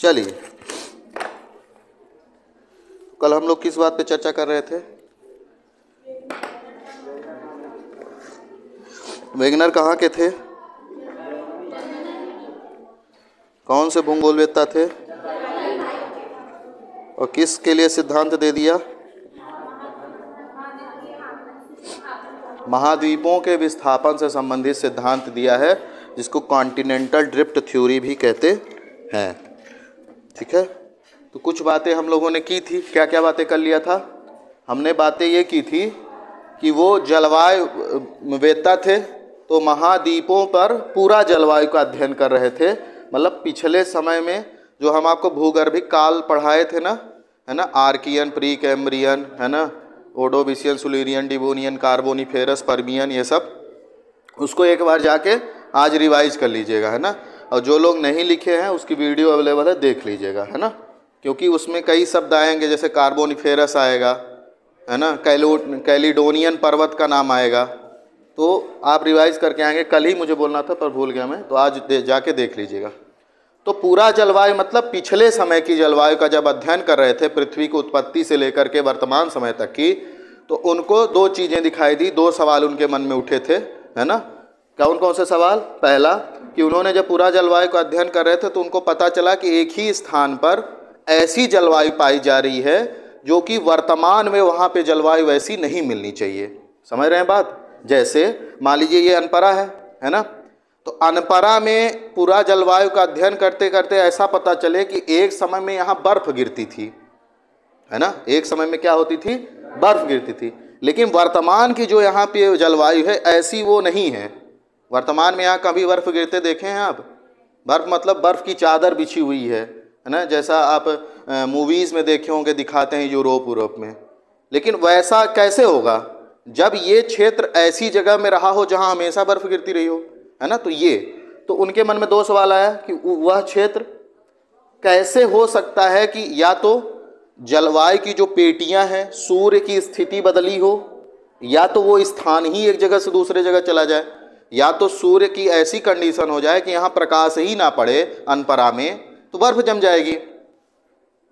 चलिए, कल हम लोग किस बात पे चर्चा कर रहे थे? वेगनर कहाँ के थे? कौन से भूगोलवेत्ता थे? और किसके लिए सिद्धांत दे दिया? महाद्वीपों के विस्थापन से संबंधित सिद्धांत दिया है, जिसको कॉन्टिनेंटल ड्रिफ्ट थ्योरी भी कहते हैं। ठीक है, तो कुछ बातें हम लोगों ने की थी। क्या क्या बातें कर लिया था हमने? बातें ये की थी कि वो जलवायु वेत्ता थे, तो महाद्वीपों पर पूरा जलवायु का अध्ययन कर रहे थे। मतलब पिछले समय में जो हम आपको भूगर्भिक काल पढ़ाए थे ना, है ना, आर्कियन, प्री कैम्ब्रियन, है ना, Ordovician, Silurian, Devonian, Carboniferous, Permian, ये सब, उसको एक बार जाके आज रिवाइज कर लीजिएगा, है ना। और जो लोग नहीं लिखे हैं उसकी वीडियो अवेलेबल है, देख लीजिएगा, है ना, क्योंकि उसमें कई शब्द आएंगे, जैसे कार्बोनिफेरस आएगा, है ना, कैलिडोनियन पर्वत का नाम आएगा, तो आप रिवाइज करके आएंगे। कल ही मुझे बोलना था पर भूल गया मैं, तो आज जाके देख लीजिएगा। तो पूरा जलवायु मतलब पिछले समय की जलवायु का जब अध्ययन कर रहे थे, पृथ्वी की उत्पत्ति से लेकर के वर्तमान समय तक की, तो उनको दो चीज़ें दिखाई दी, दो सवाल उनके मन में उठे थे, है ना। कौन कौन से सवाल? पहला कि उन्होंने जब पूरा जलवायु का अध्ययन कर रहे थे तो उनको पता चला कि एक ही स्थान पर ऐसी जलवायु पाई जा रही है जो कि वर्तमान में वहाँ पे जलवायु वैसी नहीं मिलनी चाहिए। समझ रहे हैं बात? जैसे मान लीजिए ये अनपरा है ना, तो अनपरा में पूरा जलवायु का अध्ययन करते करते ऐसा पता चले कि एक समय में यहाँ बर्फ गिरती थी, है ना, एक समय में क्या होती थी? बर्फ गिरती थी। लेकिन वर्तमान की जो यहाँ पे जलवायु है ऐसी वो नहीं है। वर्तमान में यहाँ कभी बर्फ गिरते देखे हैं आप? बर्फ मतलब बर्फ की चादर बिछी हुई है ना, जैसा आप मूवीज़ में देखे होंगे, दिखाते हैं यूरोप में। लेकिन वैसा कैसे होगा जब ये क्षेत्र ऐसी जगह में रहा हो जहाँ हमेशा बर्फ गिरती रही हो, है ना। तो उनके मन में दो सवाल आया कि वह क्षेत्र कैसे हो सकता है कि या तो जलवायु की जो पेटियां हैं, सूर्य की स्थिति बदली हो, या तो वो स्थान ही एक जगह से दूसरे जगह चला जाए, या तो सूर्य की ऐसी कंडीशन हो जाए कि यहाँ प्रकाश ही ना पड़े अनपरा में तो बर्फ जम जाएगी,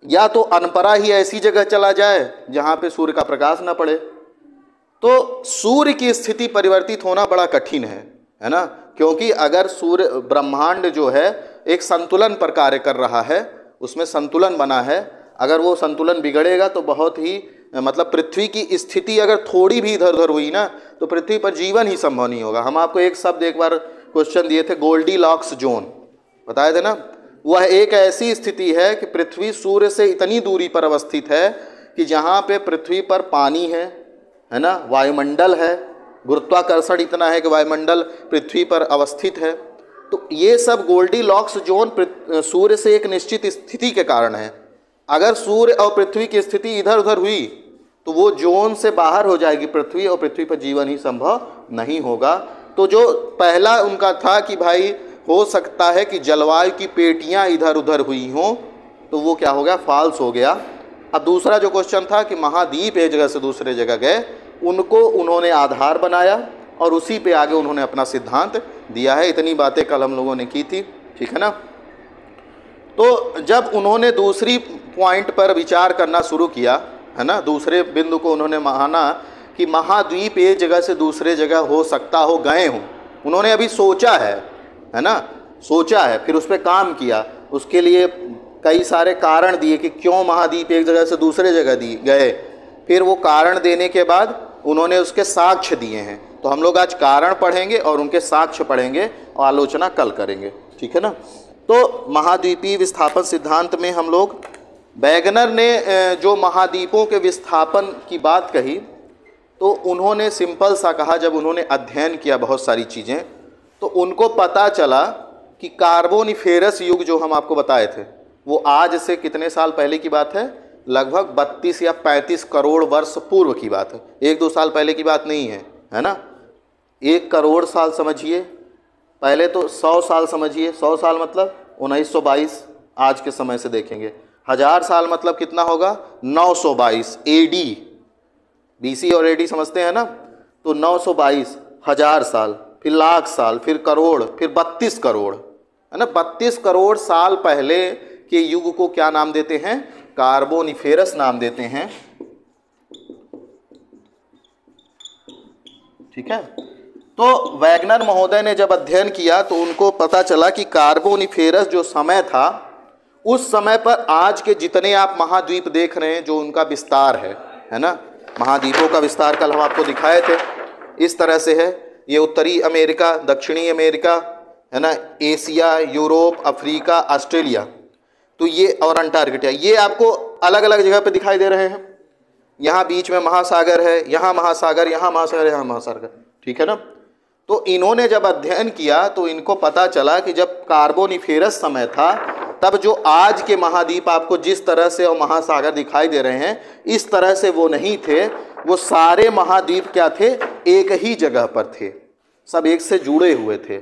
या तो अनपरा ही ऐसी जगह चला जाए जहाँ पे सूर्य का प्रकाश ना पड़े। तो सूर्य की स्थिति परिवर्तित होना बड़ा कठिन है ना, क्योंकि अगर सूर्य ब्रह्मांड जो है एक संतुलन पर कार्य कर रहा है, उसमें संतुलन बना है, अगर वो संतुलन बिगड़ेगा तो बहुत ही मतलब पृथ्वी की स्थिति अगर थोड़ी भी इधर उधर हुई ना तो पृथ्वी पर जीवन ही संभव नहीं होगा। हम आपको एक शब्द एक बार क्वेश्चन दिए थे, गोल्डीलॉक्स जोन बताए थे ना। वह एक ऐसी स्थिति है कि पृथ्वी सूर्य से इतनी दूरी पर अवस्थित है कि जहाँ पे पृथ्वी पर पानी है ना, वायुमंडल है, गुरुत्वाकर्षण इतना है कि वायुमंडल पृथ्वी पर अवस्थित है। तो ये सब गोल्डीलॉक्स जोन सूर्य से एक निश्चित स्थिति के कारण है। अगर सूर्य और पृथ्वी की स्थिति इधर उधर हुई तो वो जोन से बाहर हो जाएगी पृथ्वी, और पृथ्वी पर जीवन ही संभव नहीं होगा। तो जो पहला उनका था कि भाई हो सकता है कि जलवायु की पेटियां इधर उधर हुई हों, तो वो क्या हो गया? फॉल्स हो गया। अब दूसरा जो क्वेश्चन था कि महाद्वीप एक जगह से दूसरे जगह गए, उनको उन्होंने आधार बनाया और उसी पे आगे उन्होंने अपना सिद्धांत दिया है। इतनी बातें कल हम लोगों ने की थी, ठीक है ना। तो जब उन्होंने दूसरी पॉइंट पर विचार करना शुरू किया, है ना, दूसरे बिंदु को उन्होंने माना कि महाद्वीप एक जगह से दूसरे जगह हो सकता हो गए हों, उन्होंने अभी सोचा है ना, सोचा है, फिर उस पर काम किया, उसके लिए कई सारे कारण दिए कि क्यों महाद्वीप एक जगह से दूसरे जगह गए। फिर वो कारण देने के बाद उन्होंने उसके साक्ष्य दिए हैं। तो हम लोग आज कारण पढ़ेंगे और उनके साक्ष्य पढ़ेंगे और आलोचना कल करेंगे, ठीक है ना। तो महाद्वीपीय विस्थापन सिद्धांत में हम लोग, वेगनर ने जो महाद्वीपों के विस्थापन की बात कही तो उन्होंने सिंपल सा कहा, जब उन्होंने अध्ययन किया बहुत सारी चीज़ें तो उनको पता चला कि कार्बोनिफेरस युग जो हम आपको बताए थे वो आज से कितने साल पहले की बात है? लगभग 32 या 35 करोड़ वर्ष पूर्व की बात है, 1-2 साल पहले की बात नहीं है ना। 1 करोड़ साल समझिए, पहले तो 100 साल समझिए, 100 साल मतलब 1922 आज के समय से देखेंगे। 1000 साल मतलब कितना होगा? 922 AD, BC और AD समझते हैं ना। तो 922, 1000 साल, फिर लाख साल, फिर करोड़, फिर 32 करोड़, है ना। 32 करोड़ साल पहले के युग को क्या नाम देते हैं? कार्बोनिफेरस नाम देते हैं। ठीक है। तो वैगनर महोदय ने जब अध्ययन किया तो उनको पता चला कि कार्बोनिफेरस जो समय था, उस समय पर आज के जितने आप महाद्वीप देख रहे हैं, जो उनका विस्तार है ना, महाद्वीपों का विस्तार कल हम आपको दिखाए थे, इस तरह से है। ये उत्तरी अमेरिका, दक्षिणी अमेरिका, है ना, एशिया, यूरोप, अफ्रीका, ऑस्ट्रेलिया, तो ये और अंटार्कटिका, ये आपको अलग अलग जगह पे दिखाई दे रहे हैं। यहाँ बीच में महासागर है, यहाँ महासागर, यहाँ महासागर, यहाँ महासागर, ठीक है ना। तो इन्होंने जब अध्ययन किया तो इनको पता चला कि जब कार्बोनिफेरस समय था, तब जो आज के महाद्वीप आपको जिस तरह से और महासागर दिखाई दे रहे हैं, इस तरह से वो नहीं थे। वो सारे महाद्वीप क्या थे? एक ही जगह पर थे, सब एक से जुड़े हुए थे।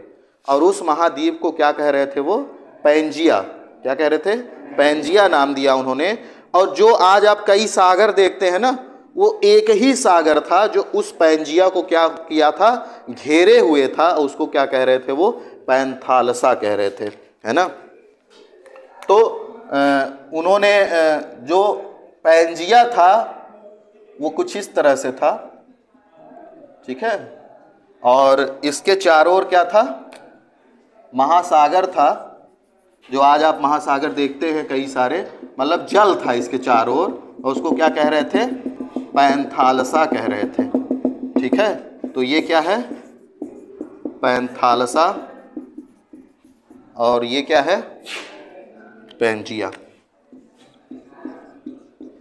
और उस महाद्वीप को क्या कह रहे थे? वो पैंजिया। क्या कह रहे थे? पैंजिया नाम दिया उन्होंने। और जो आज आप कई सागर देखते हैं ना, वो एक ही सागर था जो उस पैंजिया को क्या किया था? घेरे हुए था। उसको क्या कह रहे थे? वो पैंथालसा कह रहे थे, है ना। तो उन्होंने जो पैंजिया था वो कुछ इस तरह से था, ठीक है। और इसके चारों ओर क्या था? महासागर था। जो आज आप महासागर देखते हैं कई सारे, मतलब जल था इसके चारों ओर, और उसको क्या कह रहे थे? पैंथालसा कह रहे थे, ठीक है। तो ये क्या है? पैंथालसा, और ये क्या है? पैंजिया।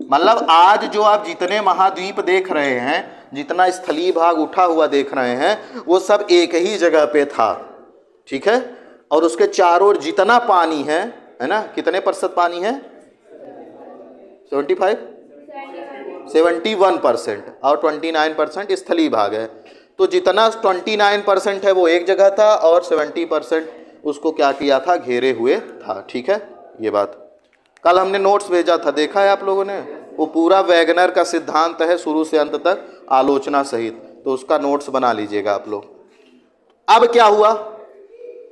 मतलब आज जो आप जितने महाद्वीप देख रहे हैं, जितना स्थलीय भाग उठा हुआ देख रहे हैं, वो सब एक ही जगह पे था, ठीक है। और उसके चारों ओर जितना पानी है ना, कितने % पानी है? 71%, और 29% स्थलीय भाग है। तो जितना 29% है वो एक जगह था, और 70% उसको क्या किया था? घेरे हुए था, ठीक है। ये बात कल हमने नोट्स भेजा था, देखा है आप लोगों ने? वो पूरा वैगनर का सिद्धांत है शुरू से अंत तक, आलोचना सहित, तो उसका नोट्स बना लीजिएगा आप लोग। अब क्या हुआ?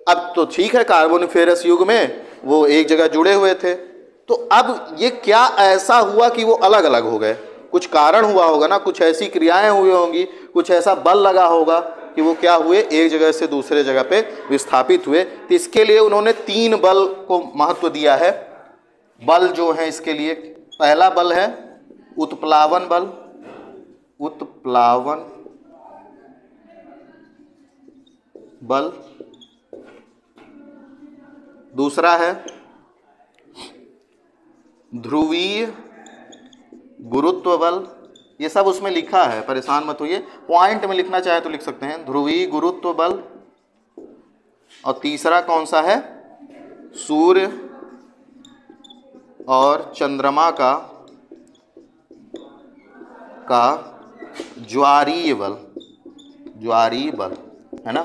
अब तो ठीक है, कार्बोनिफेरस युग में वो एक जगह जुड़े हुए थे, तो अब ये क्या ऐसा हुआ कि वो अलग अलग हो गए? कुछ कारण हुआ होगा ना, कुछ ऐसी क्रियाएं हुई होंगी, कुछ ऐसा बल लगा होगा कि वो क्या हुए? एक जगह से दूसरे जगह पे विस्थापित हुए। तो इसके लिए उन्होंने 3 बल को महत्व दिया है। बल जो है इसके लिए, पहला बल है उत्प्लावन बल, उत्प्लावन बल। दूसरा है ध्रुवीय गुरुत्व बल। ये सब उसमें लिखा है, परेशान मत होइए, पॉइंट में लिखना चाहे तो लिख सकते हैं, ध्रुवीय गुरुत्व बल। और तीसरा कौन सा है? सूर्य और चंद्रमा का ज्वारीय बल, ज्वारीय बल, है ना।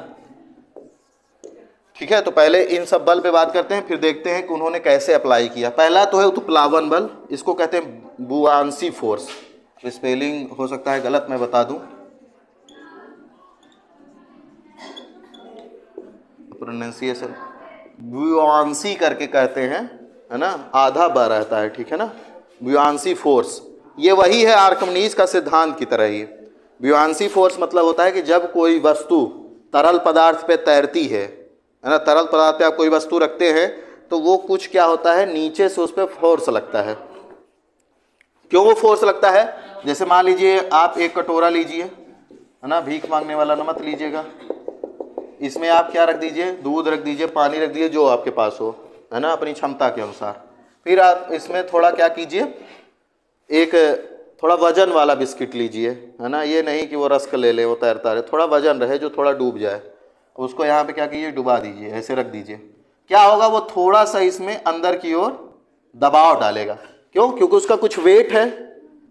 ठीक है, तो पहले इन सब बल पे बात करते हैं, फिर देखते हैं कि उन्होंने कैसे अप्लाई किया। पहला तो है उत्प्लावन बल, इसको कहते हैं बुआंसी फोर्स। स्पेलिंग हो सकता है गलत, मैं बता दूं, प्रोनाउंसिएशन बुआंसी करके कहते हैं, है ना, आधा ब रहता है, ठीक है ना। बुआंसी फोर्स ये वही है आर्किमिडीज का सिद्धांत की तरह ही। बुआंसी फोर्स मतलब होता है कि जब कोई वस्तु तरल पदार्थ पे तैरती है ना, तरल पदार्थ पे आप कोई वस्तु रखते हैं तो वो कुछ क्या होता है, नीचे से उस पर फोर्स लगता है। क्यों वो फोर्स लगता है? जैसे मान लीजिए आप एक कटोरा लीजिए, है ना, भीख मांगने वाला न मत लीजिएगा। इसमें आप क्या रख दीजिए? दूध रख दीजिए, पानी रख दीजिए, जो आपके पास हो, है ना, अपनी क्षमता के अनुसार। फिर आप इसमें थोड़ा क्या कीजिए, एक थोड़ा वजन वाला बिस्किट लीजिए, है ना। ये नहीं कि वो रस्क ले ले, वो तैरता रहे, थोड़ा वजन रहे जो थोड़ा डूब जाए। उसको यहाँ पे क्या कीजिए, डुबा दीजिए, ऐसे रख दीजिए। क्या होगा? वो थोड़ा सा इसमें अंदर की ओर दबाव डालेगा। क्यों? क्योंकि उसका कुछ वेट है,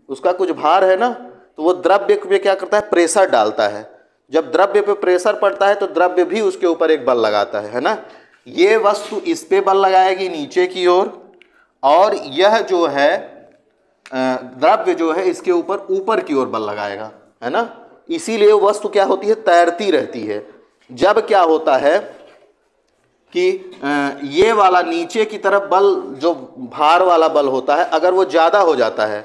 उसका कुछ भार है ना, तो वो द्रव्य पे क्या करता है? प्रेशर डालता है। जब द्रव्य पे प्रेशर पड़ता है तो द्रव्य भी उसके ऊपर एक बल लगाता है ना। ये वस्तु इस पे बल लगाएगी नीचे की ओर, और यह जो है द्रव्य जो है इसके ऊपर की ओर बल लगाएगा, है ना। इसीलिए वस्तु क्या होती है? तैरती रहती है। जब क्या होता है कि ये वाला नीचे की तरफ बल, जो भार वाला बल होता है, अगर वो ज़्यादा हो जाता है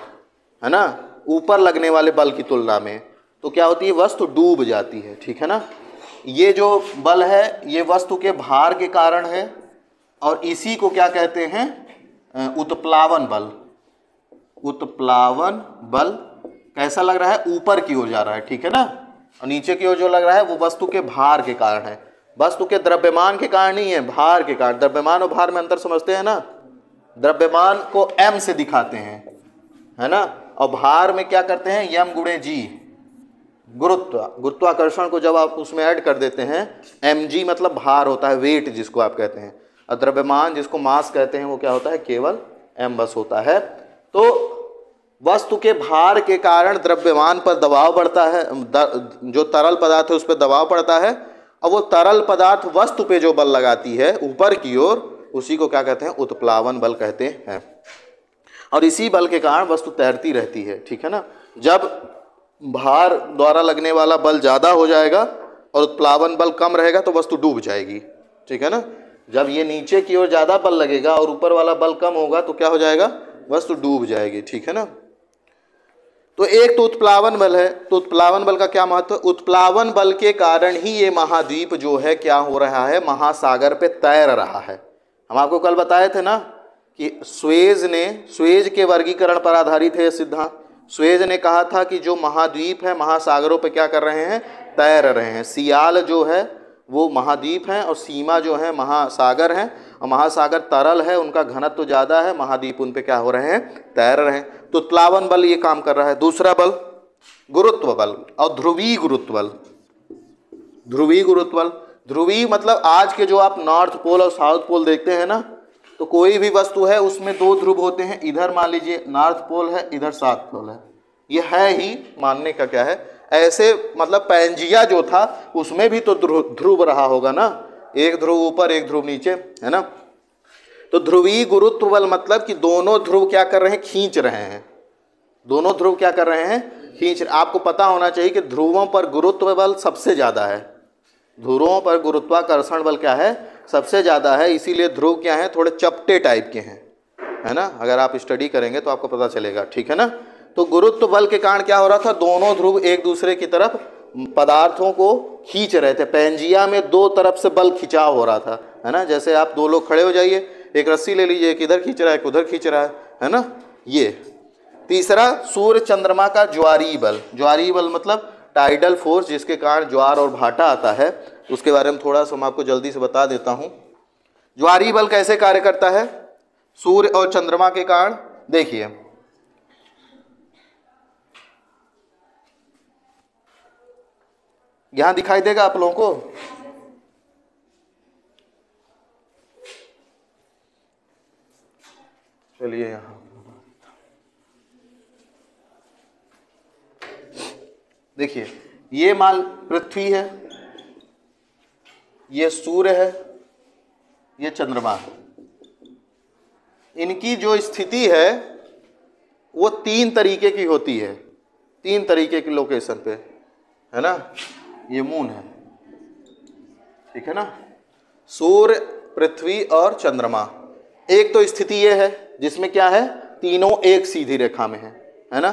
ना, ऊपर लगने वाले बल की तुलना में, तो क्या होती है, वस्तु डूब जाती है। ठीक है ना। ये जो बल है ये वस्तु के भार के कारण है, और इसी को क्या कहते हैं, उत्प्लावन बल। उत्प्लावन बल कैसा लग रहा है, ऊपर की ओर जा रहा है। ठीक है ना। और नीचे की ओर जो लग रहा है वो वस्तु के भार के कारण है, वस्तु के द्रव्यमान के कारण नहीं है, भार के कारण। द्रव्यमान और भार में अंतर समझते हैं ना। द्रव्यमान को m से दिखाते हैं, है ना, और भार में क्या करते हैं, m गुणे g, गुरुत्वाकर्षण को जब आप उसमें ऐड कर देते हैं, mg मतलब भार होता है, वेट जिसको आप कहते हैं, और द्रव्यमान जिसको मास कहते हैं वो क्या होता है, केवल m बस होता है। तो वस्तु के भार के कारण द्रव्यमान पर दबाव पड़ता है, जो तरल पदार्थ है उस पर दबाव पड़ता है, और वो तरल पदार्थ वस्तु पे जो बल लगाती है ऊपर की ओर, उसी को क्या कहते हैं, उत्प्लावन बल कहते हैं। और इसी बल के कारण वस्तु तैरती रहती है। ठीक है ना। जब भार द्वारा लगने वाला बल ज़्यादा हो जाएगा और उत्प्लावन बल कम रहेगा तो वस्तु डूब जाएगी। ठीक है ना। जब ये नीचे की ओर ज़्यादा बल लगेगा और ऊपर वाला बल कम होगा तो क्या हो जाएगा, वस्तु डूब जाएगी। ठीक है ना। तो एक तो उत्प्लावन बल है, तो उत्प्लावन बल का क्या महत्व है, उत्प्लावन बल के कारण ही ये महाद्वीप जो है क्या हो रहा है, महासागर पे तैर रहा है। हम आपको कल बताए थे ना कि स्वेज के वर्गीकरण पर आधारित है सिद्धांत। स्वेज ने कहा था कि जो महाद्वीप है महासागरों पे क्या कर रहे हैं, तैर रहे हैं। सियाल जो है वो महाद्वीप हैं और सीमा जो है महासागर हैं, और महासागर तरल है, उनका घनत्व तो ज़्यादा है, महाद्वीप उन पे क्या हो रहे हैं, तैर रहे हैं। तो उत्प्लावन बल ये काम कर रहा है। दूसरा बल गुरुत्व बल और ध्रुवीय गुरुत्व बल। ध्रुवीय गुरुत्व बल, ध्रुवीय मतलब आज के जो आप नॉर्थ पोल और साउथ पोल देखते हैं ना, तो कोई भी वस्तु है उसमें दो ध्रुव होते हैं, इधर मान लीजिए नॉर्थ पोल है, इधर साउथ पोल है, ये है ही मानने का क्या है। ऐसे मतलब पैंजिया जो था उसमें भी तो ध्रुव रहा होगा ना, एक ध्रुव ऊपर एक ध्रुव नीचे, है ना। तो ध्रुवीय गुरुत्व बल मतलब कि दोनों ध्रुव क्या कर रहे हैं, खींच रहे हैं। दोनों ध्रुव क्या कर रहे हैं, खींच। आपको पता होना चाहिए कि ध्रुवों पर गुरुत्व बल सबसे ज़्यादा है, ध्रुवों पर गुरुत्वाकर्षण बल क्या है, सबसे ज़्यादा है। इसीलिए ध्रुव क्या है, थोड़े चपटे टाइप के हैं, है ना। अगर आप स्टडी करेंगे तो आपको पता चलेगा। ठीक है ना। तो गुरुत्व बल के कारण क्या हो रहा था, दोनों ध्रुव एक दूसरे की तरफ पदार्थों को खींच रहे थे। पैंजिया में दो तरफ से बल खिंचाव हो रहा था, है ना। जैसे आप दो लोग खड़े हो जाइए, एक रस्सी ले लीजिए, एक इधर खींच रहा है एक उधर खींच रहा है ना। ये तीसरा सूर्य चंद्रमा का ज्वारीय बल। ज्वारीय बल मतलब टाइडल फोर्स, जिसके कारण ज्वार और भाटा आता है। उसके बारे में थोड़ा सा मैं आपको जल्दी से बता देता हूँ। ज्वारीय बल कैसे कार्य करता है सूर्य और चंद्रमा के कारण, देखिए यहां दिखाई देगा आप लोगों को, चलिए यहां देखिए, ये मान पृथ्वी है, ये सूर्य है, ये चंद्रमा है। इनकी जो स्थिति है वो तीन तरीके की होती है, तीन तरीके की लोकेशन पे, है ना। ये मून है, ठीक है ना, सूर्य पृथ्वी और चंद्रमा। एक तो स्थिति ये है जिसमें क्या है, तीनों एक सीधी रेखा में है ना।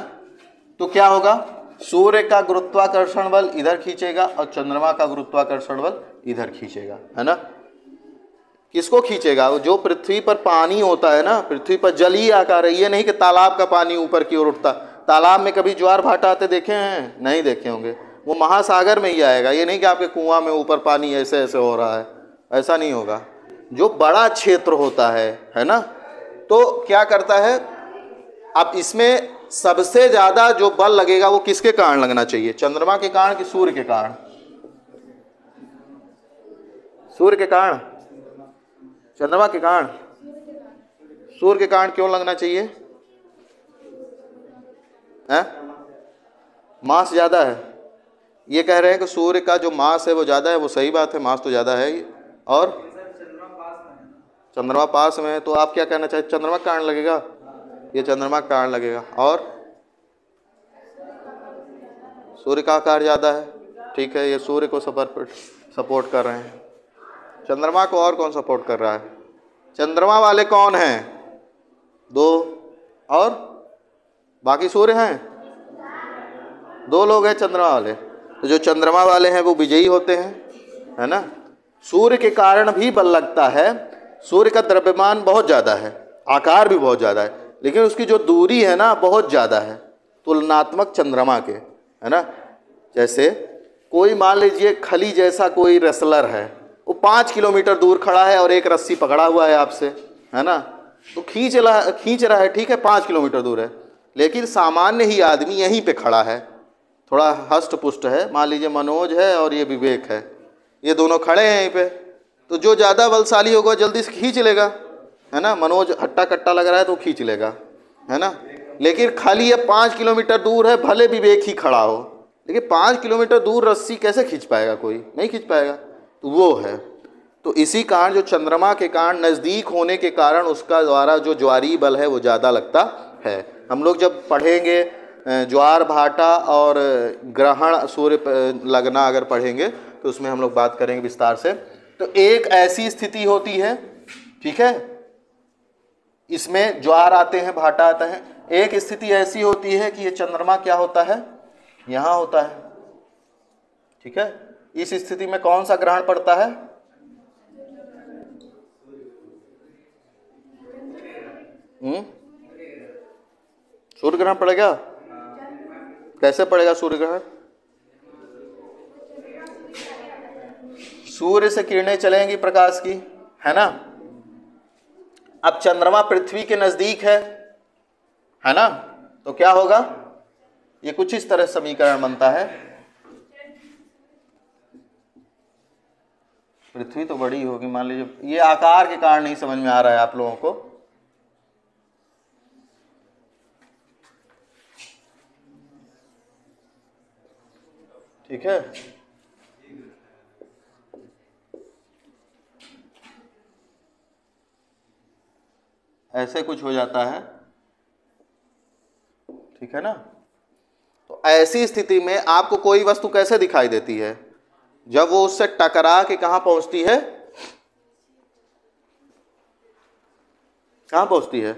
तो क्या होगा, सूर्य का गुरुत्वाकर्षण बल इधर खींचेगा और चंद्रमा का गुरुत्वाकर्षण बल इधर खींचेगा, है ना। किसको खींचेगा, जो पृथ्वी पर पानी होता है ना, पृथ्वी पर जलीय आकार है। ये नहीं कि तालाब का पानी ऊपर की ओर उठता। तालाब में कभी ज्वार भाटा आते देखे हैं, नहीं देखे होंगे, वो महासागर में ही आएगा। ये नहीं कि आपके कुआं में ऊपर पानी ऐसे ऐसे हो रहा है, ऐसा नहीं होगा। जो बड़ा क्षेत्र होता है ना, तो क्या करता है, अब इसमें सबसे ज्यादा जो बल लगेगा वो किसके कारण लगना चाहिए, चंद्रमा के कारण कि सूर्य के कारण? सूर्य के कारण, चंद्रमा के कारण? सूर्य के कारण क्यों लगना चाहिए, है? मास ज्यादा है। ये कह रहे हैं कि सूर्य का जो मास है वो ज्यादा है, वो सही बात है, मास तो ज्यादा है ही। और चंद्रमा पास में है, तो आप क्या कहना चाहते, चंद्रमा का कारण लगेगा, ये चंद्रमा का कारण लगेगा। और सूर्य का आकार ज़्यादा है, ठीक है, ये सूर्य को सपोर्ट कर रहे हैं। चंद्रमा को और कौन सपोर्ट कर रहा है? चंद्रमा वाले कौन हैं? 2, और बाकी सूर्य हैं? 2 लोग हैं चंद्रमा वाले। तो जो चंद्रमा वाले हैं वो विजयी होते हैं, है ना। सूर्य के कारण भी बल लगता है। सूर्य का द्रव्यमान बहुत ज़्यादा है, आकार भी बहुत ज़्यादा है, लेकिन उसकी जो दूरी है ना बहुत ज़्यादा है तुलनात्मक चंद्रमा के, है ना। जैसे कोई मान लीजिए खली जैसा कोई रेसलर है, वो 5 किलोमीटर दूर खड़ा है और एक रस्सी पकड़ा हुआ है आपसे, है ना, तो खींच रहा है, ठीक है, 5 किलोमीटर दूर है, लेकिन सामान्य ही आदमी यहीं पे खड़ा है, थोड़ा हष्ट पुष्ट है, मान लीजिए मनोज है और ये विवेक है, ये दोनों खड़े हैं यहीं पे, तो जो ज़्यादा बलशाली होगा जल्दी से खींच लेगा, है ना। मनोज हट्टा कट्टा लग रहा है तो खींच लेगा, है ना। लेकिन खाली ये 5 किलोमीटर दूर है, भले विवेक ही खड़ा हो, लेकिन 5 किलोमीटर दूर रस्सी कैसे खींच पाएगा? कोई नहीं खींच पाएगा। तो वो है, तो इसी कारण जो चंद्रमा के कारण नज़दीक होने के कारण उसका द्वारा जो ज्वारीय बल है वो ज़्यादा लगता है। हम लोग जब पढ़ेंगे ज्वार भाटा और ग्रहण सूर्य लगना अगर पढ़ेंगे तो उसमें हम लोग बात करेंगे विस्तार से। तो एक ऐसी स्थिति होती है, ठीक है, इसमें ज्वार आते हैं, भाटा आता है। एक स्थिति ऐसी होती है कि ये चंद्रमा क्या होता है, यहाँ होता है, ठीक है। इस स्थिति में कौन सा ग्रहण पड़ता है? सूर्य ग्रहण पड़ेगा। कैसे पड़ेगा सूर्य ग्रहण? सूर्य से किरणें चलेंगी प्रकाश की, है ना। अब चंद्रमा पृथ्वी के नजदीक है ना, तो क्या होगा? ये कुछ इस तरह समीकरण बनता है। पृथ्वी तो बड़ी होगी, मान लीजिए, ये आकार के कारण नहीं समझ में आ रहा है आप लोगों को। ठीक है, ऐसे कुछ हो जाता है, ठीक है ना। तो ऐसी स्थिति में आपको कोई वस्तु कैसे दिखाई देती है? जब वो उससे टकरा के कहां पहुंचती है? कहां पहुंचती है?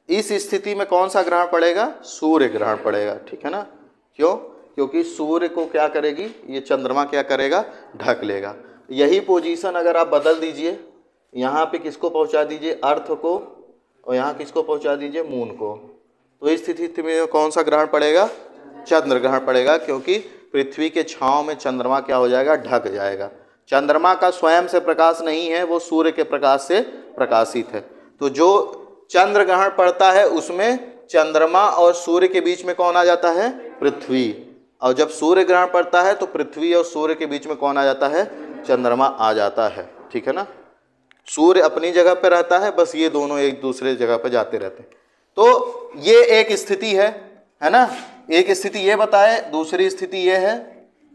इस स्थिति में कौन सा ग्रहण पड़ेगा? सूर्य ग्रहण पड़ेगा, ठीक है ना। क्यों? क्योंकि सूर्य को क्या करेगी? ये चंद्रमा क्या करेगा? ढक लेगा। यही पोजीशन अगर आप बदल दीजिए, यहाँ पे किसको पहुँचा दीजिए? अर्थ को, और यहाँ किसको पहुँचा दीजिए? मून को। तो इस स्थिति में कौन सा ग्रहण पड़ेगा? चंद्र ग्रहण पड़ेगा, क्योंकि पृथ्वी के छांव में चंद्रमा क्या हो जाएगा? ढक जाएगा। चंद्रमा का स्वयं से प्रकाश नहीं है, वो सूर्य के प्रकाश से प्रकाशित है। तो जो चंद्र ग्रहण पड़ता है उसमें चंद्रमा और सूर्य के बीच में कौन आ जाता है? पृथ्वी। और जब सूर्य ग्रहण पड़ता है तो पृथ्वी और सूर्य के बीच में कौन आ जाता है? चंद्रमा आ जाता है, ठीक है ना। सूर्य अपनी जगह पर रहता है, बस ये दोनों एक दूसरे जगह पर जाते रहते हैं। तो ये एक स्थिति है ना। एक स्थिति ये बताए, दूसरी स्थिति ये है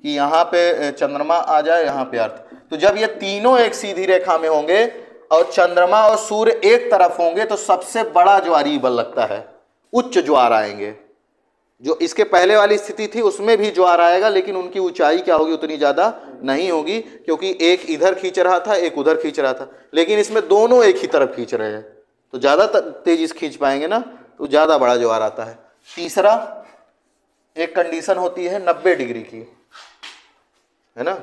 कि यहाँ पे चंद्रमा आ जाए, यहाँ पे अर्थ। तो जब ये तीनों एक सीधी रेखा में होंगे और चंद्रमा और सूर्य एक तरफ होंगे तो सबसे बड़ा ज्वारीय बल लगता है, उच्च ज्वार आएंगे। जो इसके पहले वाली स्थिति थी उसमें भी ज्वार आएगा, लेकिन उनकी ऊंचाई क्या होगी? उतनी ज़्यादा नहीं होगी, क्योंकि एक इधर खींच रहा था, एक उधर खींच रहा था। लेकिन इसमें दोनों एक ही तरफ खींच रहे हैं, तो ज़्यादा तेजी से खींच पाएंगे ना, तो ज़्यादा बड़ा ज्वार आता है। तीसरा एक कंडीशन होती है 90 डिग्री की, है ना,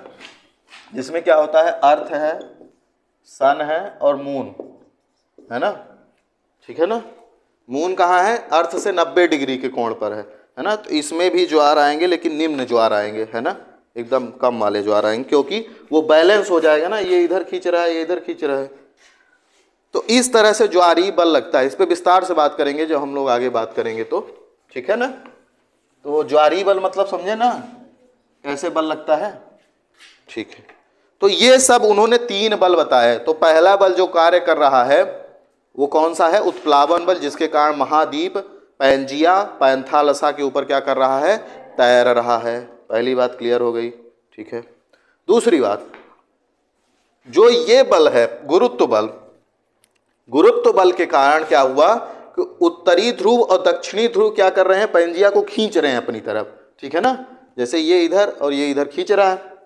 जिसमें क्या होता है? अर्थ है, सन है और मून, है ना, ठीक है ना। मून कहाँ है? अर्थ से 90 डिग्री के कोण पर है ना। तो इसमें भी ज्वार आएंगे, लेकिन निम्न ज्वार आएंगे, है ना, एकदम कम वाले ज्वार आएंगे, क्योंकि वो बैलेंस हो जाएगा ना, ये इधर खींच रहा है, ये इधर खींच रहा है। तो इस तरह से ज्वारीय बल लगता है। इस पर विस्तार से बात करेंगे जब हम लोग आगे बात करेंगे, तो ठीक है ना। तो ज्वारीय बल मतलब समझे ना, कैसे बल लगता है, ठीक है। तो ये सब उन्होंने 3 बल बताए। तो पहला बल जो कार्य कर रहा है वो कौन सा है? उत्प्लावन बल, जिसके कारण महाद्वीप पैंजिया पैंथालसा के ऊपर क्या कर रहा है? तैर रहा है। पहली बात क्लियर हो गई, ठीक है। दूसरी बात, जो ये बल है गुरुत्व बल, गुरुत्व बल के कारण क्या हुआ कि उत्तरी ध्रुव और दक्षिणी ध्रुव क्या कर रहे हैं? पैंजिया को खींच रहे हैं अपनी तरफ, ठीक है ना। जैसे ये इधर और ये इधर खींच रहा है।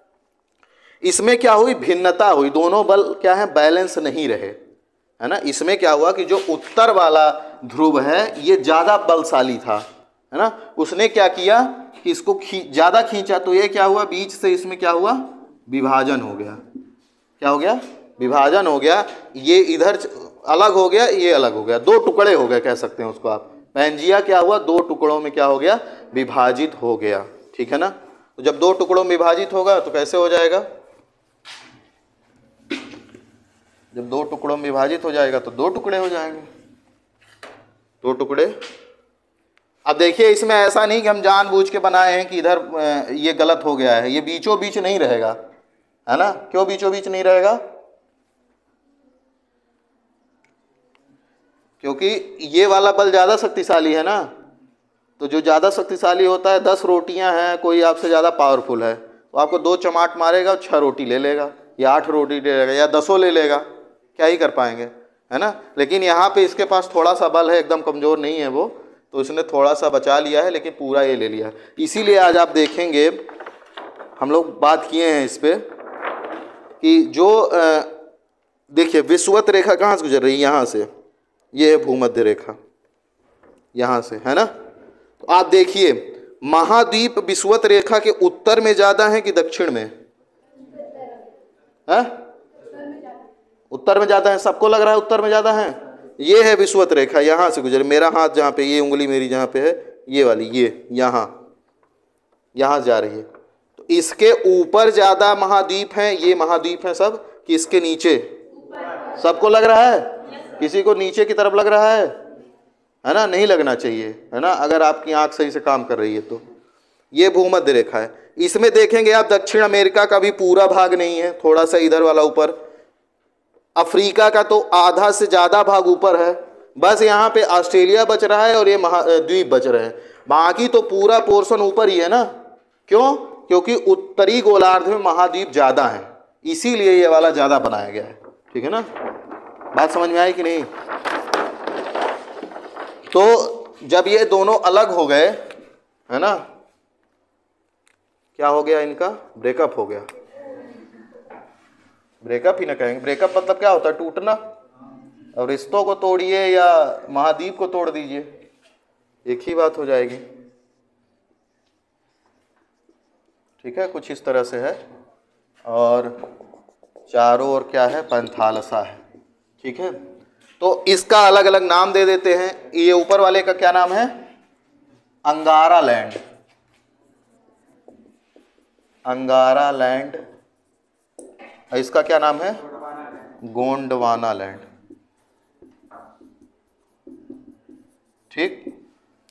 इसमें क्या हुई, भिन्नता हुई, दोनों बल क्या है, बैलेंस नहीं रहे, है ना। इसमें क्या हुआ कि जो उत्तर वाला ध्रुव है ये ज़्यादा बलशाली था, है ना, उसने क्या किया कि इसको ज़्यादा खींचा, तो ये क्या हुआ, बीच से इसमें क्या हुआ, विभाजन हो गया। क्या हो गया, विभाजन हो गया, ये इधर अलग हो गया, ये अलग हो गया, दो टुकड़े हो गए कह सकते हैं उसको आप। पैंजिया क्या हुआ, दो टुकड़ों में क्या हो गया, विभाजित हो गया, ठीक है ना। तो जब दो टुकड़ों में विभाजित होगा तो कैसे हो जाएगा, जब दो टुकड़ों में विभाजित हो जाएगा तो दो टुकड़े हो जाएंगे, दो टुकड़े। अब देखिए इसमें ऐसा नहीं कि हम जानबूझ के बनाए हैं कि इधर ये गलत हो गया है, ये बीचों बीच नहीं रहेगा, है ना। क्यों बीचों बीच नहीं रहेगा, क्योंकि ये वाला बल ज़्यादा शक्तिशाली है ना। तो जो ज़्यादा शक्तिशाली होता है, 10 रोटियां हैं, कोई आपसे ज़्यादा पावरफुल है तो आपको 2 चमाट मारेगा, 6 रोटी ले लेगा, या 8 रोटी ले लेगा, या 10 ले लेगा, क्या ही कर पाएंगे, है ना। लेकिन यहाँ पे इसके पास थोड़ा सा बल है, एकदम कमज़ोर नहीं है वो, तो इसने थोड़ा सा बचा लिया है, लेकिन पूरा ये ले लिया है। इसीलिए आज आप देखेंगे हम लोग बात किए हैं इस पर कि जो देखिए विषुवत रेखा कहाँ से गुजर रही है, यहाँ से, ये है भूमध्य रेखा, यहाँ से, है ना। तो आप देखिए महाद्वीप विषुवत रेखा के उत्तर में ज़्यादा है कि दक्षिण में है, उत्तर में ज़्यादा है, सबको लग रहा है उत्तर में ज़्यादा है। ये है विषुवत रेखा, यहाँ से गुजरे, मेरा हाथ जहाँ पे, ये उंगली मेरी जहाँ पे है, ये वाली, ये यहाँ जा रही है, तो इसके ऊपर ज़्यादा महाद्वीप हैं, ये महाद्वीप हैं सब, कि इसके नीचे, सबको लग रहा है, किसी को नीचे की तरफ लग रहा है ना, नहीं लगना चाहिए, है ना, अगर आपकी आंख सही से काम कर रही है तो। ये भूमध्य रेखा है, इसमें देखेंगे आप दक्षिण अमेरिका का भी पूरा भाग नहीं है, थोड़ा सा इधर वाला ऊपर, अफ्रीका का तो आधा से ज़्यादा भाग ऊपर है, बस यहाँ पे ऑस्ट्रेलिया बच रहा है और ये महाद्वीप बच रहे हैं, बाकी तो पूरा पोर्शन ऊपर ही है ना। क्यों, क्योंकि उत्तरी गोलार्ध में महाद्वीप ज़्यादा है, इसीलिए ये वाला ज़्यादा बनाया गया है, ठीक है ना। बात समझ में आई कि नहीं। तो जब ये दोनों अलग हो गए, है ना, क्या हो गया, इनका ब्रेकअप हो गया, ब्रेकअप ही ना कहेंगे, ब्रेकअप मतलब क्या होता है, टूटना। अब रिश्तों को तोड़िए या महाद्वीप को तोड़ दीजिए, एक ही बात हो जाएगी, ठीक है, कुछ इस तरह से है। और चारों ओर क्या है, पैंथालसा है, ठीक है। तो इसका अलग अलग नाम दे देते हैं। ये ऊपर वाले का क्या नाम है, अंगारा लैंड, अंगारा लैंड। इसका क्या नाम है, गोंडवाना लैंड, ठीक,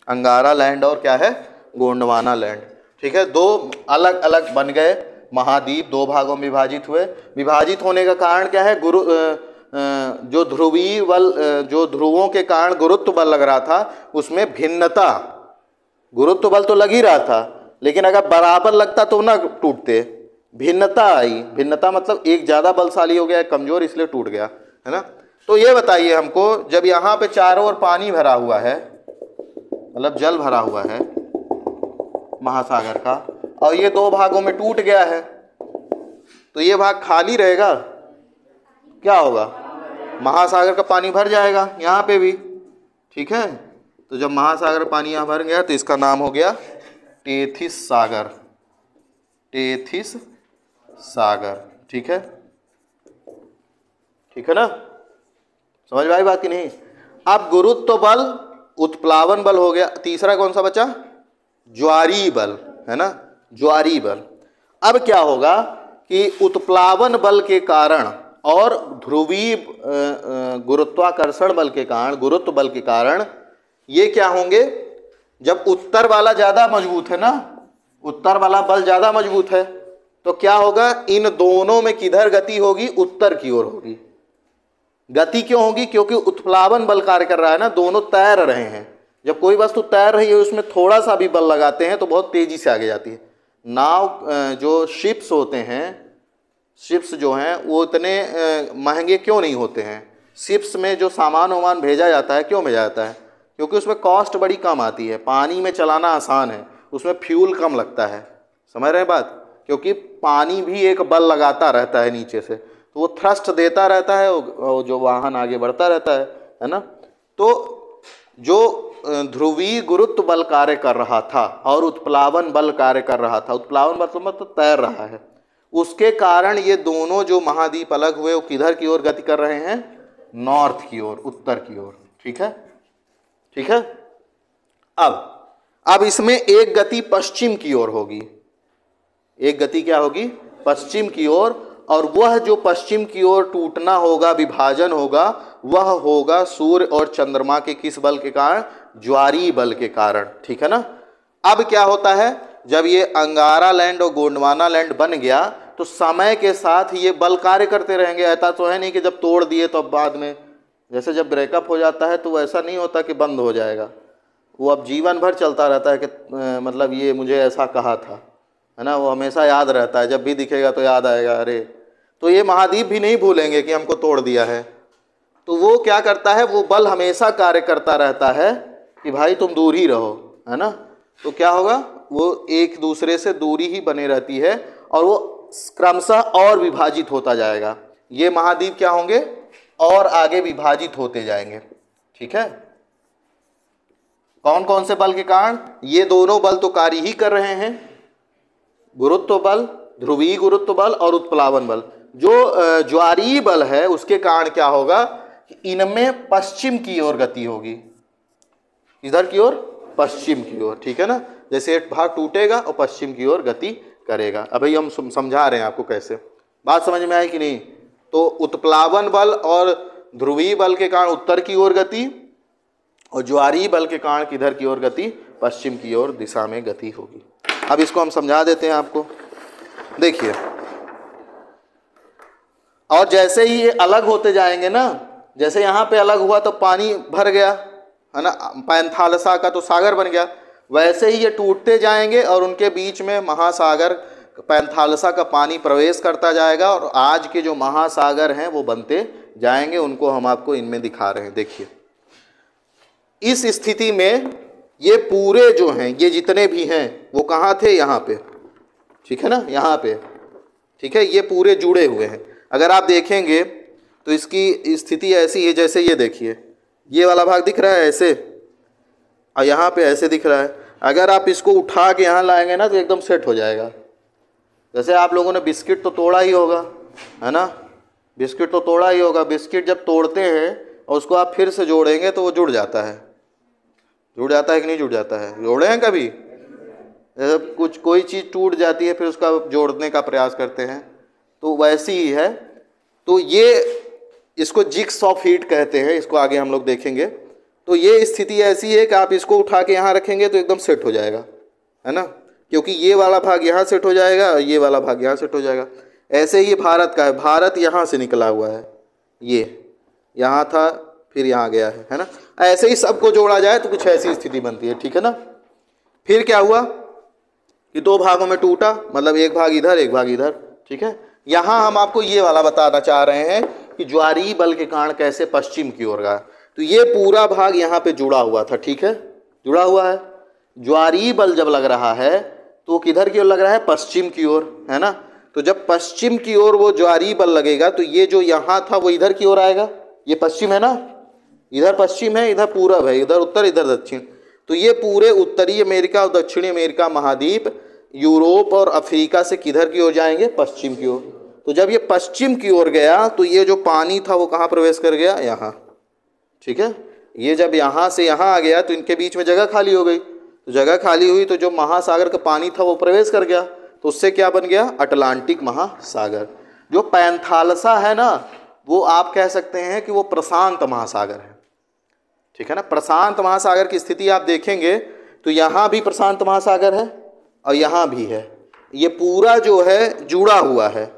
अंगारा लैंड और क्या है, गोंडवाना लैंड, ठीक है। दो अलग अलग बन गए महाद्वीप, दो भागों में विभाजित हुए। विभाजित होने का कारण क्या है, जो ध्रुवीय बल, जो ध्रुवों के कारण गुरुत्व बल लग रहा था उसमें भिन्नता, गुरुत्व बल तो लग ही रहा था लेकिन अगर बराबर लगता तो ना टूटते, भिन्नता आई, भिन्नता मतलब एक ज़्यादा बलशाली हो गया, एक कमज़ोर, इसलिए टूट गया, है ना। तो ये बताइए हमको, जब यहाँ पे चारों ओर पानी भरा हुआ है, मतलब जल भरा हुआ है महासागर का, और ये दो भागों में टूट गया है, तो ये भाग खाली रहेगा, क्या होगा, महासागर का पानी भर जाएगा यहाँ पे भी, ठीक है। तो जब महासागर पानी यहाँ भर गया तो इसका नाम हो गया टेथिस सागर, टेथिस सागर, ठीक है, ठीक है ना, समझ में आई बात कि नहीं। अब गुरुत्व बल, उत्प्लावन बल हो गया, तीसरा कौन सा बचा, ज्वारीय बल, है ना, ज्वारीय बल। अब क्या होगा कि उत्प्लावन बल के कारण और ध्रुवीय गुरुत्वाकर्षण बल के कारण, गुरुत्व बल के कारण ये क्या होंगे, जब उत्तर वाला ज़्यादा मजबूत है ना, उत्तर वाला बल ज़्यादा मजबूत है, तो क्या होगा, इन दोनों में किधर गति होगी, उत्तर की ओर होगी। गति क्यों होगी, क्योंकि उत्प्लावन बल कार्य कर रहा है ना, दोनों तैर रहे हैं। जब कोई वस्तु तैर रही है उसमें थोड़ा सा भी बल लगाते हैं तो बहुत तेज़ी से आगे जाती है। नाव, जो शिप्स होते हैं, शिप्स जो हैं वो इतने महंगे क्यों नहीं होते हैं, शिप्स में जो सामान वामान भेजा जाता है, क्यों भेजा जाता है, क्योंकि उसमें कॉस्ट बड़ी कम आती है, पानी में चलाना आसान है, उसमें फ्यूल कम लगता है, समझ रहे हैं बात। क्योंकि पानी भी एक बल लगाता रहता है नीचे से, तो वो थ्रस्ट देता रहता है, वो जो वाहन आगे बढ़ता रहता है ना। तो जो ध्रुवीय गुरुत्व बल कार्य कर रहा था और उत्प्लावन बल कार्य कर रहा था, उत्प्लावन मतलब तैर रहा है, उसके कारण ये दोनों जो महाद्वीप अलग हुए वो किधर की ओर गति कर रहे हैं? नॉर्थ की ओर, उत्तर की ओर। ठीक है, ठीक है। अब इसमें एक गति पश्चिम की ओर होगी, एक गति क्या होगी? पश्चिम की ओर, और वह जो पश्चिम की ओर टूटना होगा, विभाजन होगा, वह होगा सूर्य और चंद्रमा के किस बल के कारण? ज्वारीय बल के कारण। ठीक है ना। अब क्या होता है, जब ये अंगारा लैंड और गोंडवाना लैंड बन गया तो समय के साथ ये बल कार्य करते रहेंगे। ऐसा तो है नहीं कि जब तोड़ दिए तो अब बाद में, जैसे जब ब्रेकअप हो जाता है तो ऐसा नहीं होता कि बंद हो जाएगा, वो अब जीवन भर चलता रहता है कि मतलब ये मुझे ऐसा कहा था, है ना। वो हमेशा याद रहता है, जब भी दिखेगा तो याद आएगा, अरे। तो ये महाद्वीप भी नहीं भूलेंगे कि हमको तोड़ दिया है। तो वो क्या करता है, वो बल हमेशा कार्य करता रहता है कि भाई तुम दूर ही रहो, है ना। तो क्या होगा, वो एक दूसरे से दूरी ही बनी रहती है और वो क्रमशः और विभाजित होता जाएगा। ये महाद्वीप क्या होंगे, और आगे विभाजित होते जाएंगे। ठीक है। कौन कौन से बल के कारण? ये दोनों बल तो कार्य ही कर रहे हैं, गुरुत्व बल, ध्रुवीय गुरुत्व बल और उत्प्लावन बल। जो ज्वारीय बल है उसके कारण क्या होगा कि इनमें पश्चिम की ओर गति होगी, इधर की ओर, पश्चिम की ओर। ठीक है ना। जैसे एक भाग टूटेगा और पश्चिम की ओर गति करेगा। अभी हम समझा रहे हैं आपको कैसे, बात समझ में आई कि नहीं? तो उत्प्लावन बल और ध्रुवीय बल के कारण उत्तर की ओर गति, और ज्वारीय बल के कारण किधर की ओर गति? पश्चिम की ओर दिशा में गति होगी। अब इसको हम समझा देते हैं आपको। देखिए, और जैसे ही ये अलग होते जाएंगे ना, जैसे यहाँ पे अलग हुआ तो पानी भर गया, है ना, पैंथालसा का तो सागर बन गया, वैसे ही ये टूटते जाएंगे और उनके बीच में महासागर पैंथालसा का पानी प्रवेश करता जाएगा और आज के जो महासागर हैं वो बनते जाएंगे। उनको हम आपको इनमें दिखा रहे हैं। देखिए, इस स्थिति में ये पूरे जो हैं, ये जितने भी हैं वो कहाँ थे? यहाँ पे। ठीक है ना, यहाँ पे। ठीक है, ये पूरे जुड़े हुए हैं। अगर आप देखेंगे तो इसकी स्थिति ऐसी है, जैसे ये देखिए, ये वाला भाग दिख रहा है ऐसे, और यहाँ पे ऐसे दिख रहा है। अगर आप इसको उठा के यहाँ लाएंगे ना तो एकदम सेट हो जाएगा। जैसे आप लोगों ने बिस्किट तो तोड़ा ही होगा, है ना, बिस्किट तो तोड़ा ही होगा। बिस्किट जब तोड़ते हैं और उसको आप फिर से जोड़ेंगे तो वो जुड़ जाता है। जुड़ जाता है कि नहीं जुड़ जाता है? जोड़े हैं कभी? जैसे कोई चीज़ टूट जाती है फिर उसका जोड़ने का प्रयास करते हैं, तो वैसी ही है। तो ये इसको जिगसॉ फीट कहते हैं, इसको आगे हम लोग देखेंगे। तो ये स्थिति ऐसी है कि आप इसको उठा के यहाँ रखेंगे तो एकदम सेट हो जाएगा, है ना, क्योंकि ये वाला भाग यहाँ सेट हो जाएगा और ये वाला भाग यहाँ सेट हो जाएगा। ऐसे ही भारत का है, भारत यहाँ से निकला हुआ है, ये यहाँ था फिर यहाँ गया है ना। ऐसे ही सबको जोड़ा जाए तो कुछ ऐसी स्थिति बनती है। ठीक है ना। फिर क्या हुआ कि दो भागों में टूटा, मतलब एक भाग इधर एक भाग इधर। ठीक है। यहाँ हम आपको ये वाला बताना चाह रहे हैं कि ज्वारीय बल के कारण कैसे पश्चिम की ओर गया। तो ये पूरा भाग यहाँ पे जुड़ा हुआ था। ठीक है, जुड़ा हुआ है। ज्वारीय बल जब लग रहा है तो किधर की ओर लग रहा है? पश्चिम की ओर, है ना। तो जब पश्चिम की ओर वो ज्वारीय बल लगेगा तो ये जो यहाँ था वो इधर की ओर आएगा। ये पश्चिम है ना, इधर पश्चिम है, इधर पूरब है, इधर उत्तर इधर दक्षिण। तो ये पूरे उत्तरी अमेरिका और दक्षिणी अमेरिका महाद्वीप यूरोप और अफ्रीका से किधर की ओर जाएंगे? पश्चिम की ओर। तो जब ये पश्चिम की ओर गया तो ये जो पानी था वो कहाँ प्रवेश कर गया? यहाँ। ठीक है। ये जब यहाँ से यहाँ आ गया तो इनके बीच में जगह खाली हो गई। तो जगह खाली हुई तो जो महासागर का पानी था वो प्रवेश कर गया, तो उससे क्या बन गया? अटलांटिक महासागर। जो पैंथालसा है ना, वो आप कह सकते हैं कि वो प्रशांत महासागर है। ठीक है ना। प्रशांत महासागर की स्थिति आप देखेंगे तो यहाँ भी प्रशांत महासागर है और यहाँ भी है। ये पूरा जो है जुड़ा हुआ है,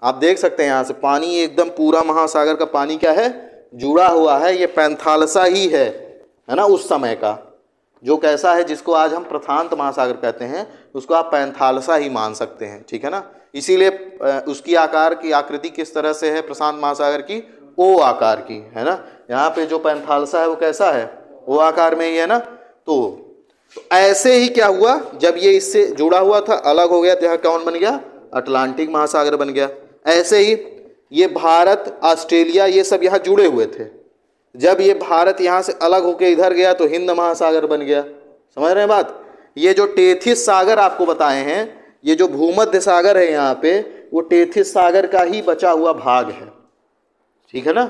आप देख सकते हैं यहाँ से पानी एकदम पूरा महासागर का पानी क्या है? जुड़ा हुआ है। ये पैंथालसा ही है ना, उस समय का जो कैसा है, जिसको आज हम प्रशांत महासागर कहते हैं, उसको आप पैंथालसा ही मान सकते हैं। ठीक है ना। इसीलिए उसकी आकार की आकृति किस तरह से है प्रशांत महासागर की? ओ आकार की, है ना। यहाँ पे जो पैंथालसा है वो कैसा है? ओ आकार में ही है ना। तो तो ऐसे ही क्या हुआ, जब ये इससे जुड़ा हुआ था अलग हो गया तो यहाँ कौन बन गया, अटलांटिक महासागर बन गया। ऐसे ही ये भारत ऑस्ट्रेलिया ये सब यहाँ जुड़े हुए थे, जब ये भारत यहाँ से अलग होकर इधर गया तो हिंद महासागर बन गया। समझ रहे हैं बात। ये जो टेथिस सागर आपको बताए हैं, ये जो भूमध्य सागर है यहाँ पे, वो टेथिस सागर का ही बचा हुआ भाग है, ठीक है ना।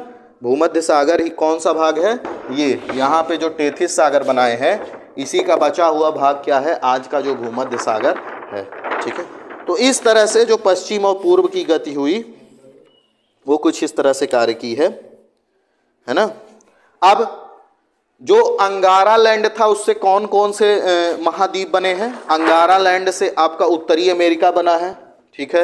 भूमध्य सागर ही कौन सा भाग है, ये यहाँ पे जो टेथिस सागर बनाए हैं इसी का बचा हुआ भाग क्या है, आज का जो भूमध्य सागर है, ठीक है। तो इस तरह से जो पश्चिम और पूर्व की गति हुई वो कुछ इस तरह से कार्य की है ना। अब जो अंगारा लैंड था उससे कौन कौन से महाद्वीप बने हैं। अंगारा लैंड से आपका उत्तरी अमेरिका बना है, ठीक है,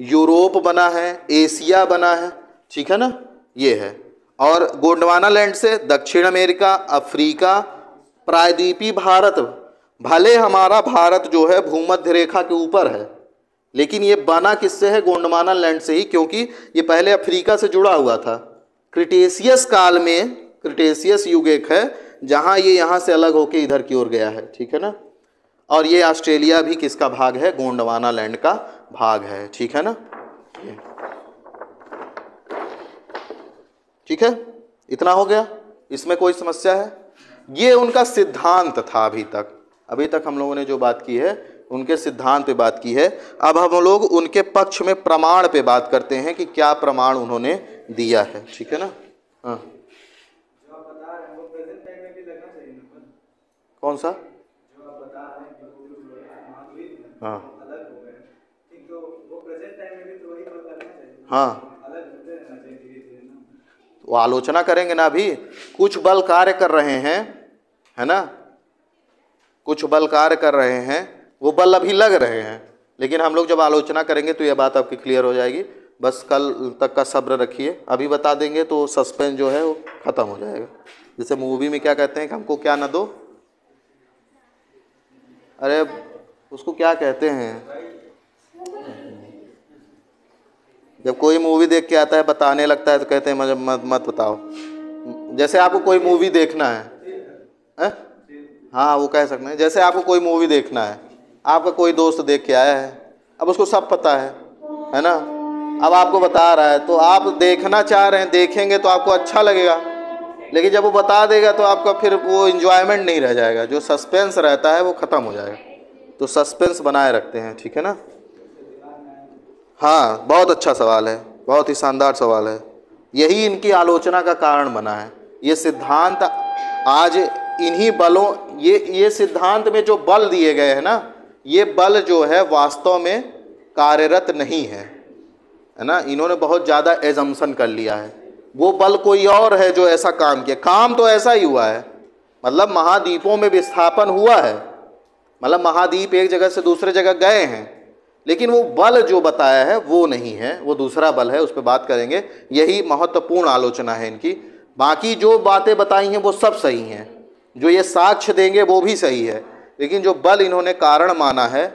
यूरोप बना है, एशिया बना है, ठीक है ना, ये है। और गोंडवाना लैंड से दक्षिण अमेरिका, अफ्रीका, प्रायद्वीपीय भारत। भले हमारा भारत जो है भूमध्य रेखा के ऊपर है, लेकिन ये बना किससे है, गोंडवाना लैंड से ही, क्योंकि ये पहले अफ्रीका से जुड़ा हुआ था। क्रिटेशियस काल में, क्रिटेशियस युग एक है जहाँ ये यहाँ से अलग होकर इधर की ओर गया है, ठीक है ना। और ये ऑस्ट्रेलिया भी किसका भाग है, गोंडवाना लैंड का भाग है, ठीक है ना। ठीक है, इतना हो गया, इसमें कोई समस्या है। ये उनका सिद्धांत था। अभी तक हम लोगों ने जो बात की है उनके सिद्धांत पे बात की है। अब हम लोग उनके पक्ष में प्रमाण पे बात करते हैं कि क्या प्रमाण उन्होंने दिया है, ठीक है ना। हाँ, जो आप बता रहे हैं वो प्रेजेंट टाइम में भी लगना चाहिए ना। कौन सा, जो आप बता रहे हैं कि महाद्वीप हाँ अलग हो गए, ठीक, तो वो प्रेजेंट टाइम में भी तो वही बल लगना चाहिए। हाँ, अलग होते रहना चाहिए धीरे धीरे ना। वो आलोचना करेंगे ना। अभी कुछ बल कार्य कर रहे हैं, है ना, कुछ बल कार्य कर रहे हैं, वो बल अभी लग रहे हैं, लेकिन हम लोग जब आलोचना करेंगे तो यह बात आपकी क्लियर हो जाएगी। बस कल तक का सब्र रखिए, अभी बता देंगे तो सस्पेंस जो है वो ख़त्म हो जाएगा। जैसे मूवी में क्या कहते हैं कि हमको क्या ना दो, अरे उसको क्या कहते हैं, जब कोई मूवी देख के आता है बताने लगता है तो कहते हैं मुझे मत बताओ। जैसे आपको कोई मूवी देखना है? हाँ वो कह सकते हैं। जैसे आपको कोई मूवी देखना है, आपका कोई दोस्त देख के आया है, अब उसको सब पता है ना, अब आपको बता रहा है तो आप देखना चाह रहे हैं, देखेंगे तो आपको अच्छा लगेगा, लेकिन जब वो बता देगा तो आपका फिर वो इन्जॉयमेंट नहीं रह जाएगा, जो सस्पेंस रहता है वो ख़त्म हो जाएगा। तो सस्पेंस बनाए रखते हैं, ठीक है ना। हाँ, बहुत अच्छा सवाल है, बहुत ही शानदार सवाल है। यही इनकी आलोचना का कारण बना है। ये सिद्धांत आज इन्हीं बलों, ये सिद्धांत में जो बल दिए गए हैं ना, ये बल जो है वास्तव में कार्यरत नहीं है ना। इन्होंने बहुत ज़्यादा एजम्पशन कर लिया है। वो बल कोई और है जो ऐसा काम किया। काम तो ऐसा ही हुआ है, मतलब महाद्वीपों में विस्थापन हुआ है, मतलब महाद्वीप एक जगह से दूसरे जगह गए हैं, लेकिन वो बल जो बताया है वो नहीं है, वो दूसरा बल है, उस पर बात करेंगे। यही महत्वपूर्ण आलोचना है इनकी। बाकी जो बातें बताई हैं वो सब सही हैं, जो ये साक्ष्य देंगे वो भी सही है, लेकिन जो बल इन्होंने कारण माना है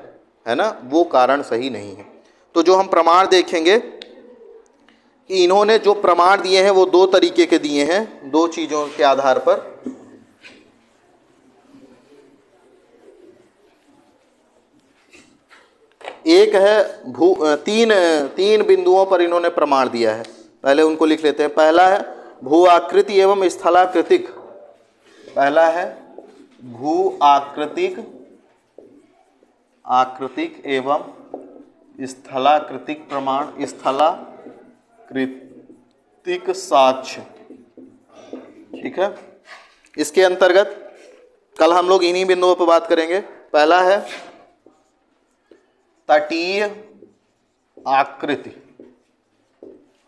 ना, वो कारण सही नहीं है। तो जो हम प्रमाण देखेंगे कि इन्होंने जो प्रमाण दिए हैं वो दो तरीके के दिए हैं, दो चीज़ों के आधार पर। एक है तीन बिंदुओं पर इन्होंने प्रमाण दिया है। पहले उनको लिख लेते हैं। पहला है भू आकृति एवं स्थलाकृतिक। पहला है भू आकृतिक एवं स्थलाकृतिक प्रमाण, स्थलाकृतिक साक्ष्य, ठीक है। इसके अंतर्गत कल हम लोग इन्हीं बिंदुओं पर बात करेंगे। पहला है तटीय आकृति,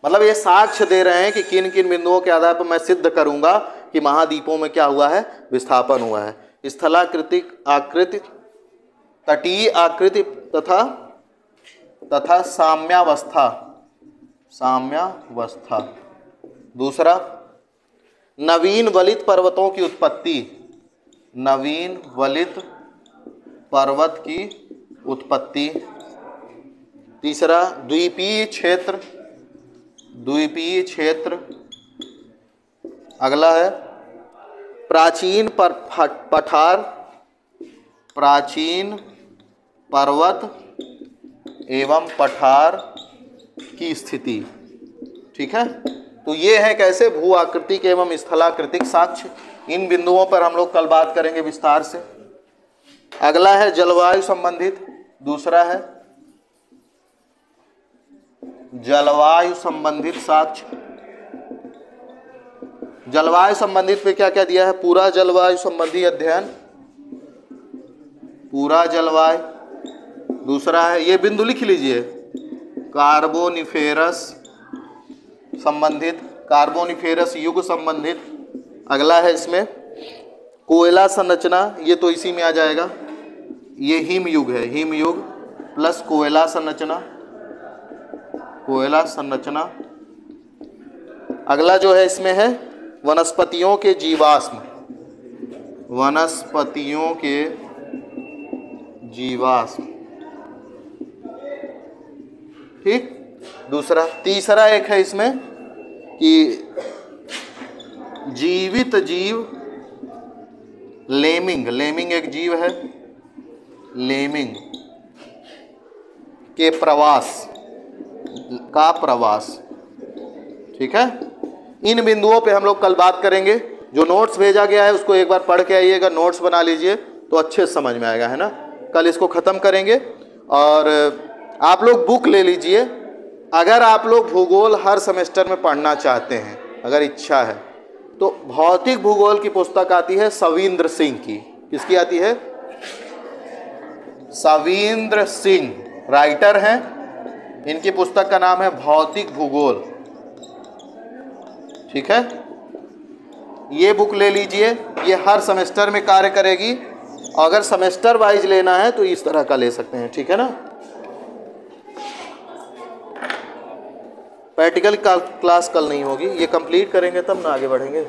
मतलब ये साक्ष्य दे रहे हैं कि किन किन बिंदुओं के आधार पर मैं सिद्ध करूंगा कि महाद्वीपों में क्या हुआ है, विस्थापन हुआ है। स्थलाकृतिक आकृति, तटीय आकृति तथा साम्यावस्था। दूसरा नवीन वलित पर्वतों की उत्पत्ति, नवीन वलित पर्वत की उत्पत्ति। तीसरा द्वीपीय क्षेत्र। अगला है प्राचीन पठार प्राचीन पर्वत एवं पठार की स्थिति। ठीक है, तो ये है कैसे भू आकृतिक एवं स्थलाकृतिक साक्ष्य। इन बिंदुओं पर हम लोग कल बात करेंगे विस्तार से। अगला है जलवायु संबंधित, दूसरा है जलवायु संबंधित साक्ष्य। जलवायु संबंधित पे क्या क्या दिया है? पूरा जलवायु संबंधी अध्ययन, पूरा जलवायु। दूसरा है, ये बिंदु लिख लीजिए, कार्बोनिफेरस संबंधित, कार्बोनिफेरस युग संबंधित। अगला है इसमें कोयला संरचना, ये तो इसी में आ जाएगा, ये हिम युग है, हिम युग प्लस कोयला संरचना, कोयला संरचना। अगला जो है इसमें है वनस्पतियों के जीवाश्म, वनस्पतियों के जीवाश्म। ठीक, दूसरा। तीसरा एक है इसमें कि जीवित जीव, लेमिंग, लेमिंग एक जीव है, लेमिंग के प्रवास, का प्रवास। ठीक है, इन बिंदुओं पे हम लोग कल बात करेंगे। जो नोट्स भेजा गया है उसको एक बार पढ़ के आइएगा, नोट्स बना लीजिए तो अच्छे से समझ में आएगा, है ना। कल इसको ख़त्म करेंगे। और आप लोग बुक ले लीजिए। अगर आप लोग भूगोल हर सेमेस्टर में पढ़ना चाहते हैं, अगर इच्छा है, तो भौतिक भूगोल की पुस्तक आती है सविंद्र सिंह की। किसकी आती है? सविंद्र सिंह राइटर हैं, इनकी पुस्तक का नाम है भौतिक भूगोल। ठीक है, ये बुक ले लीजिए, ये हर सेमेस्टर में कार्य करेगी। अगर सेमेस्टर वाइज लेना है तो इस तरह का ले सकते हैं। ठीक है ना। प्रैक्टिकल क्लास कल नहीं होगी, ये कंप्लीट करेंगे तब ना आगे बढ़ेंगे।